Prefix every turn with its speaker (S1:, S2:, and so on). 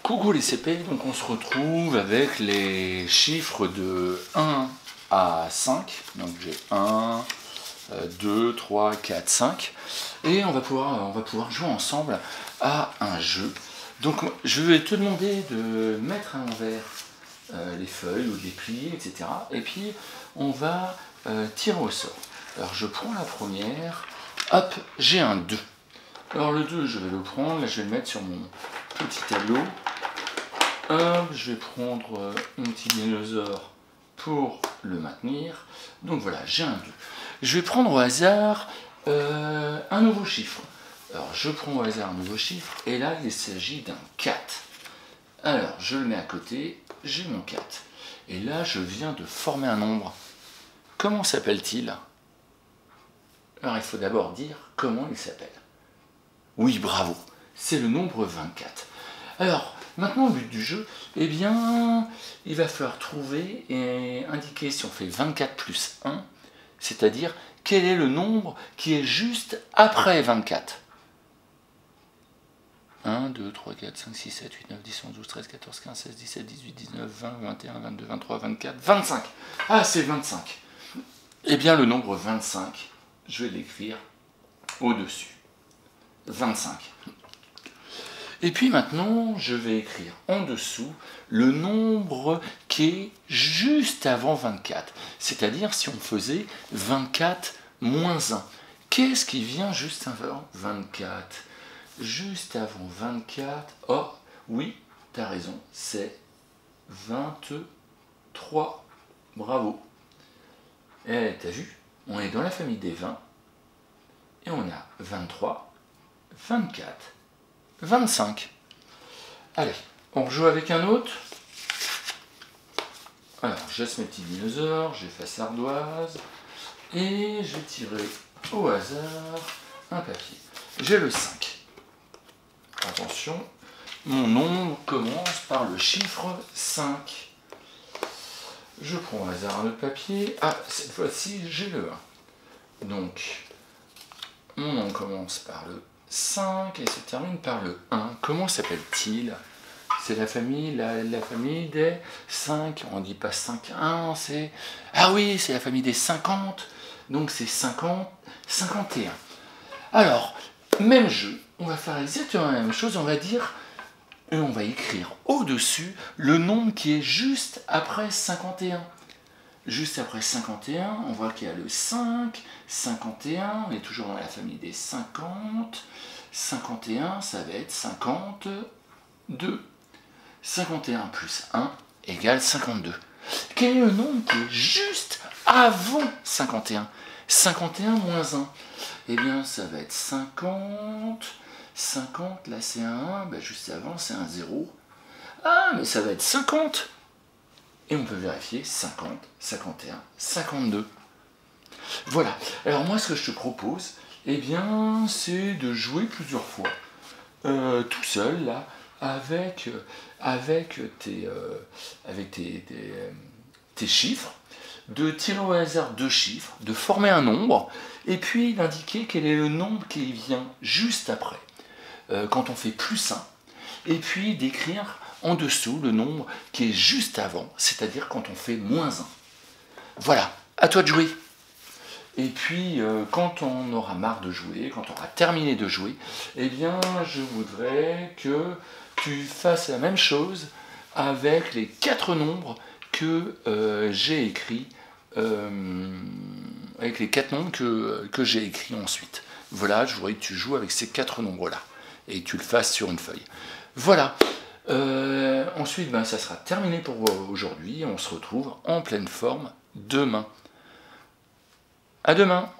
S1: Coucou les CP, donc on se retrouve avec les chiffres de 1 à 5. Donc j'ai 1, 2, 3, 4, 5. Et on va pouvoir jouer ensemble à un jeu. Donc je vais te demander de mettre à l'envers les feuilles ou de les plier, etc. Et puis on va tirer au sort. Alors je prends la première, hop, j'ai un 2. Alors le 2, je vais le prendre, là je vais le mettre sur mon petit tableau. Hop, je vais prendre un petit dinosaure pour le maintenir. Donc voilà, j'ai un 2. Je vais prendre au hasard un nouveau chiffre. Alors je prends au hasard un nouveau chiffre, et là il s'agit d'un 4. Alors je le mets à côté, j'ai mon 4. Et là je viens de former un nombre. Comment s'appelle-t-il? Alors il faut d'abord dire comment il s'appelle. Oui, bravo, c'est le nombre 24. Alors, maintenant, au but du jeu, eh bien, il va falloir trouver et indiquer si on fait 24 plus 1, c'est-à-dire quel est le nombre qui est juste après 24. 1, 2, 3, 4, 5, 6, 7, 8, 9, 10, 11, 12, 13, 14, 15, 16, 17, 18, 19, 20, 21, 22, 23, 24, 25. Ah, c'est 25. Eh bien, le nombre 25, je vais l'écrire au-dessus. 25. Et puis maintenant, je vais écrire en dessous le nombre qui est juste avant 24. C'est-à-dire si on faisait 24 moins 1. Qu'est-ce qui vient juste avant 24? Juste avant 24, oh oui, tu as raison, c'est 23. Bravo. Et t'as vu, on est dans la famille des 20. Et on a 23, 24, 25. Allez, on joue avec un autre. Alors, j'asse mes petits dinosaures, j'efface l'ardoise, et je vais tirer au hasard un papier. J'ai le 5. Attention, mon nombre commence par le chiffre 5. Je prends au hasard un autre papier. Ah, cette fois-ci, j'ai le 1. Donc, mon nom commence par le 5 et se termine par le 1. Comment s'appelle-t-il? C'est la famille des 5. On ne dit pas 5, 1, c'est... Ah oui, c'est la famille des 50. Donc c'est 50, 51. Alors, même jeu, on va faire exactement la même chose. On va dire, et on va écrire au-dessus le nombre qui est juste après 51. Juste après 51, on voit qu'il y a le 5, 51, on est toujours dans la famille des 50. 51, ça va être 52. 51 plus 1 égale 52. Quel est le nombre qui est juste avant 51? 51 moins 1. Eh bien, ça va être 50. 50, là c'est un 1, ben juste avant c'est un 0. Ah, mais ça va être 50. Et on peut vérifier 50, 51, 52. Voilà. Alors moi, ce que je te propose, eh bien, c'est de jouer plusieurs fois, tout seul, là, avec tes chiffres, de tirer au hasard 2 chiffres, de former un nombre, et puis d'indiquer quel est le nombre qui vient juste après, quand on fait plus 1, et puis d'écrire en dessous le nombre qui est juste avant, c'est-à-dire quand on fait moins 1. Voilà, à toi de jouer. Et puis, quand on aura marre de jouer, quand on aura terminé de jouer, eh bien, je voudrais que tu fasses la même chose avec les 4 nombres que j'ai écrits, avec les 4 nombres que j'ai écrits ensuite. Voilà, je voudrais que tu joues avec ces 4 nombres-là, et que tu le fasses sur une feuille. Voilà. Ensuite, ben, ça sera terminé pour aujourd'hui. On se retrouve en pleine forme demain. À demain!